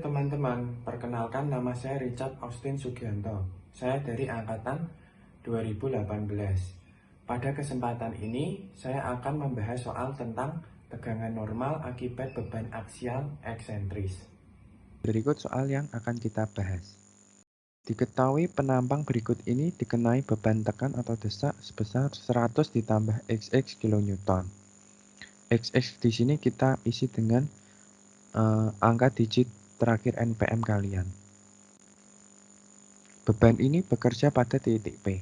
teman-teman, perkenalkan nama saya Richard Austin Sugianto. Saya dari angkatan 2018. Pada kesempatan ini, saya akan membahas soal tentang tegangan normal akibat beban aksial eksentris. Berikut soal yang akan kita bahas. Diketahui penampang berikut ini dikenai beban tekan atau desak sebesar 100 ditambah XX kN. XX di sini kita isi dengan angka digit terakhir NPM kalian. Beban ini bekerja pada titik P.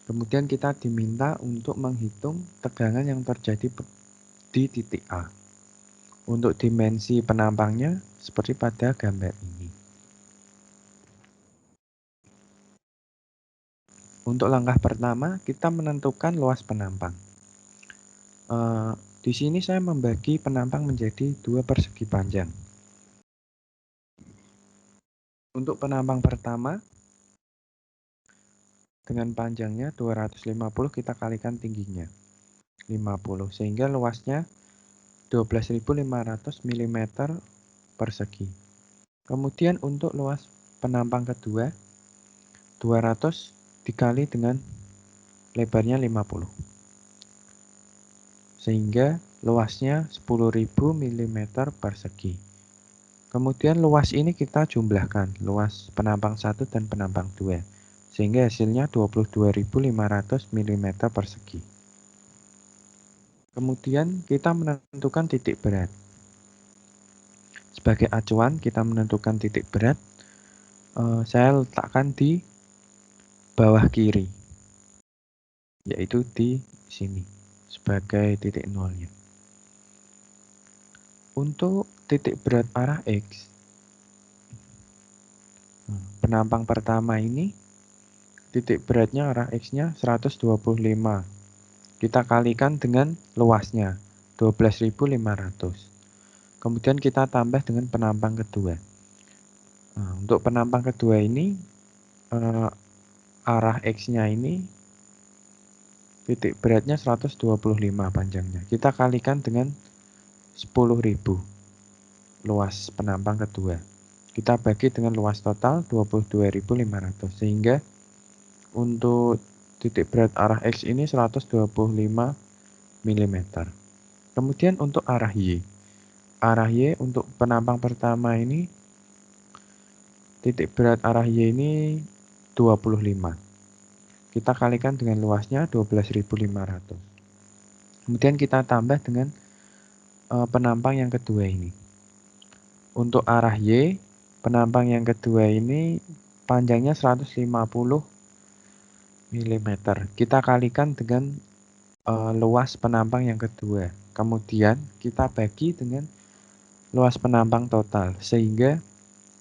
Kemudian kita diminta untuk menghitung tegangan yang terjadi di titik A. Untuk dimensi penampangnya seperti pada gambar ini. Untuk langkah pertama, kita menentukan luas penampang. Di sini saya membagi penampang menjadi dua persegi panjang. Untuk penampang pertama, dengan panjangnya 250 kita kalikan tingginya 50, sehingga luasnya 12.500 mm persegi. Kemudian untuk luas penampang kedua, 200 dikali dengan lebarnya 50, sehingga luasnya 10.000 mm persegi. Kemudian luas ini kita jumlahkan, luas penampang 1 dan penampang 2, sehingga hasilnya 22.500 mm persegi. Kemudian kita menentukan titik berat. Sebagai acuan kita menentukan titik berat, saya letakkan di bawah kiri, yaitu di sini sebagai titik nolnya. Untuk titik berat arah X, penampang pertama ini titik beratnya arah X-nya 125. Kita kalikan dengan luasnya 12.500. Kemudian kita tambah dengan penampang kedua. Untuk penampang kedua ini arah X-nya ini titik beratnya 125 panjangnya. Kita kalikan dengan 10.000 luas penampang kedua. Kita bagi dengan luas total 22.500, sehingga untuk titik berat arah X ini 125 mm. Kemudian untuk arah Y. Arah Y untuk penampang pertama ini titik berat arah Y ini 25. Kita kalikan dengan luasnya 12.500. Kemudian kita tambah dengan penampang yang kedua ini. Untuk arah Y, penampang yang kedua ini panjangnya 150 mm. Kita kalikan dengan luas penampang yang kedua. Kemudian kita bagi dengan luas penampang total, sehingga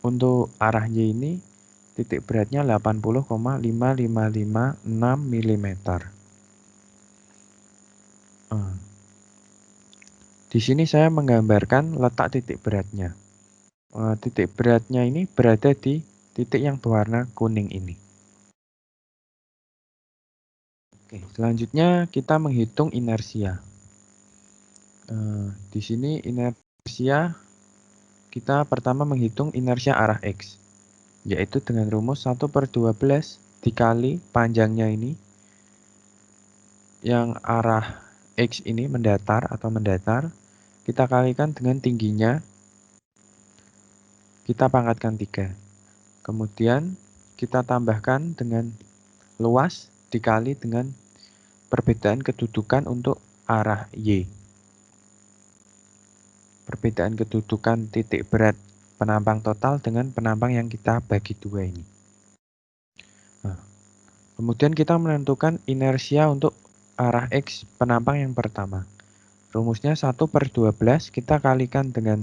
untuk arah Y ini titik beratnya 80,5556 mm. Di sini saya menggambarkan letak titik beratnya. Titik beratnya ini berada di titik yang berwarna kuning ini. Oke, selanjutnya kita menghitung inersia. Di sini inersia kita pertama menghitung inersia arah X, yaitu dengan rumus 1/12 dikali panjangnya ini, yang arah X ini mendatar atau mendatar, kita kalikan dengan tingginya, kita pangkatkan 3. Kemudian kita tambahkan dengan luas dikali dengan perbedaan kedudukan untuk arah Y. Perbedaan kedudukan titik berat penampang total dengan penampang yang kita bagi 2 ini. Kemudian kita menentukan inersia untuk arah X penampang yang pertama. Rumusnya 1/12 kita kalikan dengan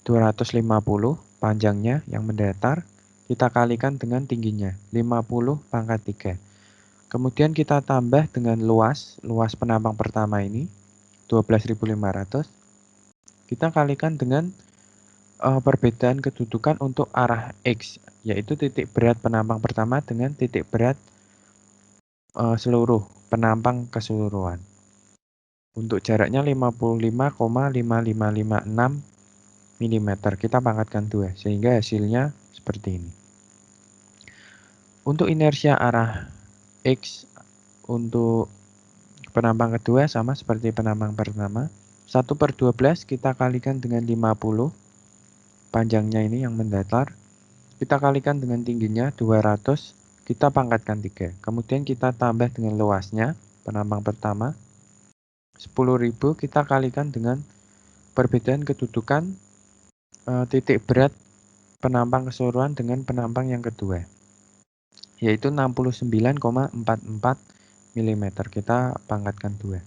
250 panjangnya yang mendatar, kita kalikan dengan tingginya 50 pangkat 3. Kemudian kita tambah dengan luas penampang pertama ini 12.500. Kita kalikan dengan perbedaan kedudukan untuk arah X, yaitu titik berat penampang pertama dengan titik berat seluruh penampang keseluruhan. Untuk jaraknya 55,5556 mm. Kita pangkatkan 2, sehingga hasilnya seperti ini. Untuk inersia arah X untuk penambang kedua sama seperti penambang pertama. 1/12 kita kalikan dengan 50. Panjangnya ini yang mendatar. Kita kalikan dengan tingginya 200. Kita pangkatkan 3. Kemudian kita tambah dengan luasnya penambang pertama. 10.000 kita kalikan dengan perbedaan kedudukan titik berat penambang keseluruhan dengan penambang yang kedua, yaitu 69,44 mm. Kita pangkatkan 2,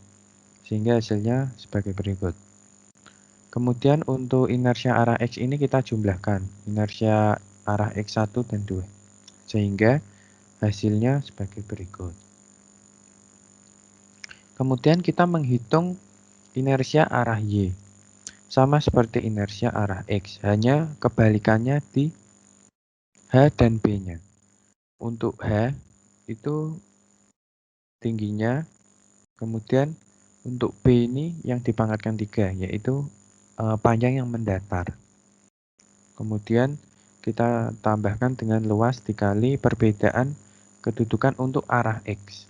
sehingga hasilnya sebagai berikut. Kemudian untuk inersia arah X ini kita jumlahkan, inersia arah X1 dan 2, sehingga hasilnya sebagai berikut. Kemudian kita menghitung inersia arah Y. Sama seperti inersia arah X, hanya kebalikannya di H dan B-nya. Untuk H itu tingginya, kemudian untuk B ini yang dipangkatkan 3, yaitu panjang yang mendatar. Kemudian kita tambahkan dengan luas dikali perbedaan kedudukan untuk arah X.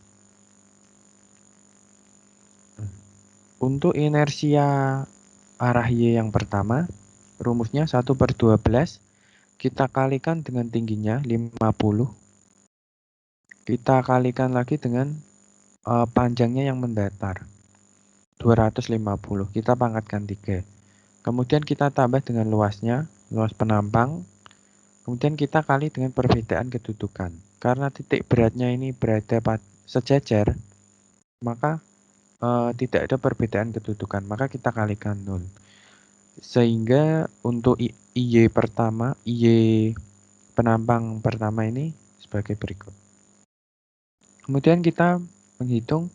Untuk inersia arah Y yang pertama, rumusnya 1/12, kita kalikan dengan tingginya 50, kita kalikan lagi dengan panjangnya yang mendatar 250, kita pangkatkan 3. Kemudian kita tambah dengan luasnya, luas penambang. Kemudian kita kali dengan perbedaan kedudukan. Karena titik beratnya ini berada sejajar, maka tidak ada perbedaan kedudukan, maka kita kalikan 0. Sehingga untuk IY pertama, IY penambang pertama ini sebagai berikut. Kemudian kita menghitung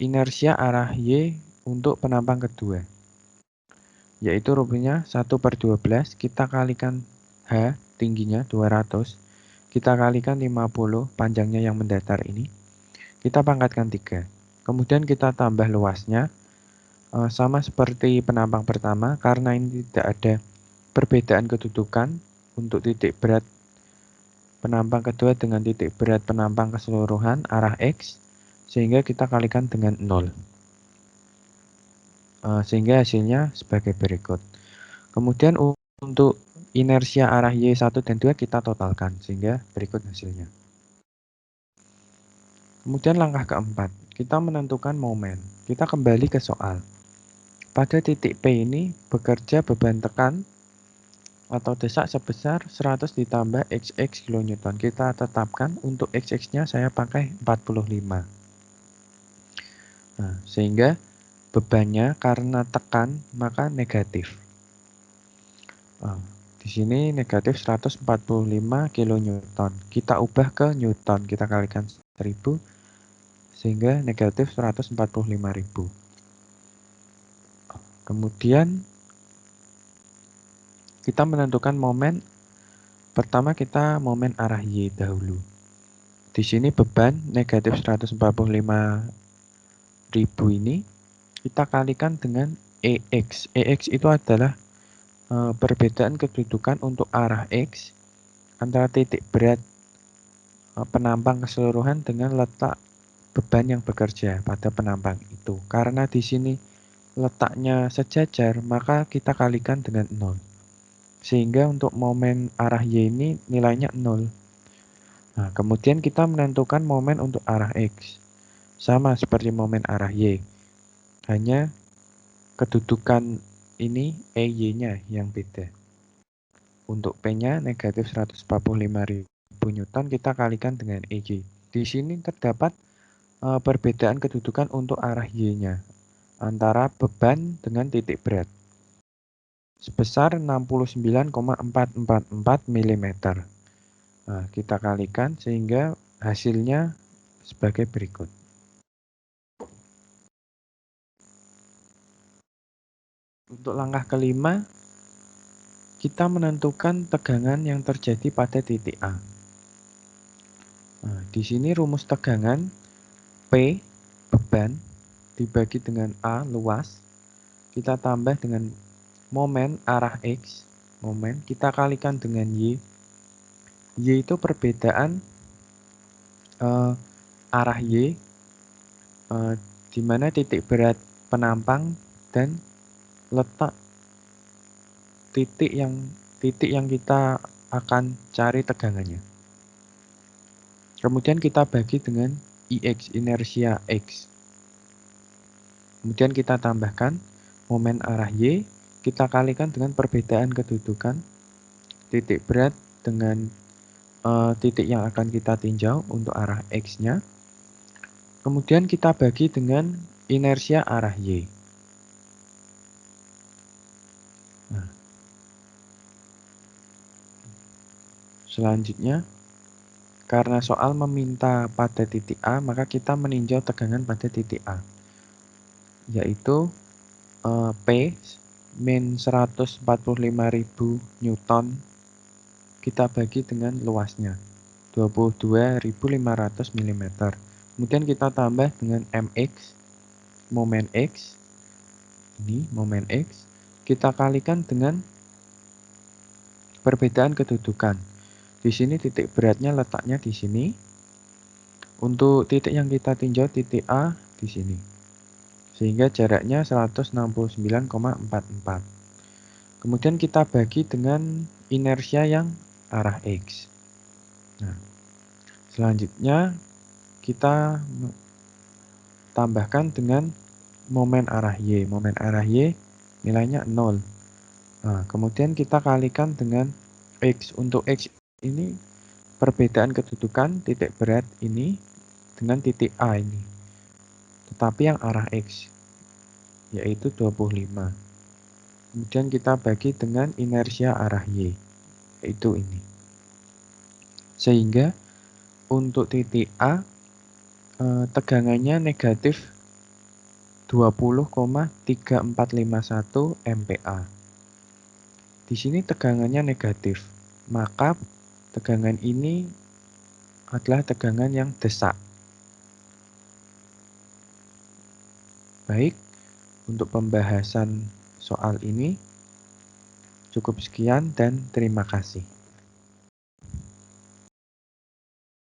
inersia arah Y untuk penambang kedua, yaitu rumusnya 1/12, kita kalikan H, tingginya 200, kita kalikan 50, panjangnya yang mendatar ini, kita pangkatkan 3. Kemudian kita tambah luasnya, sama seperti penambang pertama, karena ini tidak ada perbedaan kedudukan untuk titik berat penambang kedua dengan titik berat penambang keseluruhan arah X, sehingga kita kalikan dengan 0. Sehingga hasilnya sebagai berikut. Kemudian untuk inersia arah Y1 dan 2 kita totalkan, sehingga berikut hasilnya. Kemudian langkah keempat, kita menentukan momen. Kita kembali ke soal. Pada titik P ini bekerja beban tekan atau desak sebesar 100 ditambah XX kN. Kita tetapkan untuk XX-nya saya pakai 45. Nah, sehingga bebannya karena tekan maka negatif. Di sini negatif 145 kN. Kita ubah ke Newton, kita kalikan 1000, sehingga negatif 145.000. Kemudian kita menentukan momen. Pertama kita momen arah Y dahulu. Di sini beban negatif 145.000 ini kita kalikan dengan EX. EX itu adalah perbedaan kedudukan untuk arah X antara titik berat penambang keseluruhan dengan letak beban yang bekerja pada penambang itu. Karena di sini letaknya sejajar, maka kita kalikan dengan 0. Sehingga untuk momen arah Y ini nilainya 0. Nah, kemudian kita menentukan momen untuk arah X. Sama seperti momen arah Y. Hanya kedudukan ini EY-nya yang beda. Untuk P-nya negatif 145.000 Newton kita kalikan dengan EY. Di sini terdapat perbedaan kedudukan untuk arah Y-nya antara beban dengan titik berat sebesar 69,444 mm. Nah, kita kalikan sehingga hasilnya sebagai berikut. Untuk langkah kelima, kita menentukan tegangan yang terjadi pada titik A. Nah, di sini rumus tegangan P, beban, dibagi dengan A, luas, kita tambah dengan momen arah X, momen kita kalikan dengan Y. Y itu perbedaan arah Y, di mana titik berat penampang dan letak titik yang kita akan cari tegangannya. Kemudian kita bagi dengan IX, inersia X. Kemudian kita tambahkan momen arah Y, kita kalikan dengan perbedaan kedudukan titik berat dengan titik yang akan kita tinjau untuk arah X-nya. Kemudian kita bagi dengan inersia arah Y. Nah, selanjutnya, karena soal meminta pada titik A, maka kita meninjau tegangan pada titik A, yaitu P min 145.000 Newton kita bagi dengan luasnya 22.500 mm. Kemudian kita tambah dengan MX, momen X, ini momen X, kita kalikan dengan perbedaan kedudukan. Di sini titik beratnya letaknya di sini. Untuk titik yang kita tinjau titik A di sini. Sehingga jaraknya 169,44. Kemudian kita bagi dengan inersia yang arah X. Nah, selanjutnya kita tambahkan dengan momen arah Y. Momen arah Y nilainya 0. Nah, kemudian kita kalikan dengan X. Untuk X ini perbedaan kedudukan titik berat ini dengan titik A ini. Tetapi yang arah X, yaitu 25. Kemudian kita bagi dengan inersia arah Y, yaitu ini. Sehingga untuk titik A, tegangannya negatif 20,3451 MPa. Di sini tegangannya negatif, maka tegangan ini adalah tegangan yang desak. Baik, untuk pembahasan soal ini cukup sekian dan terima kasih.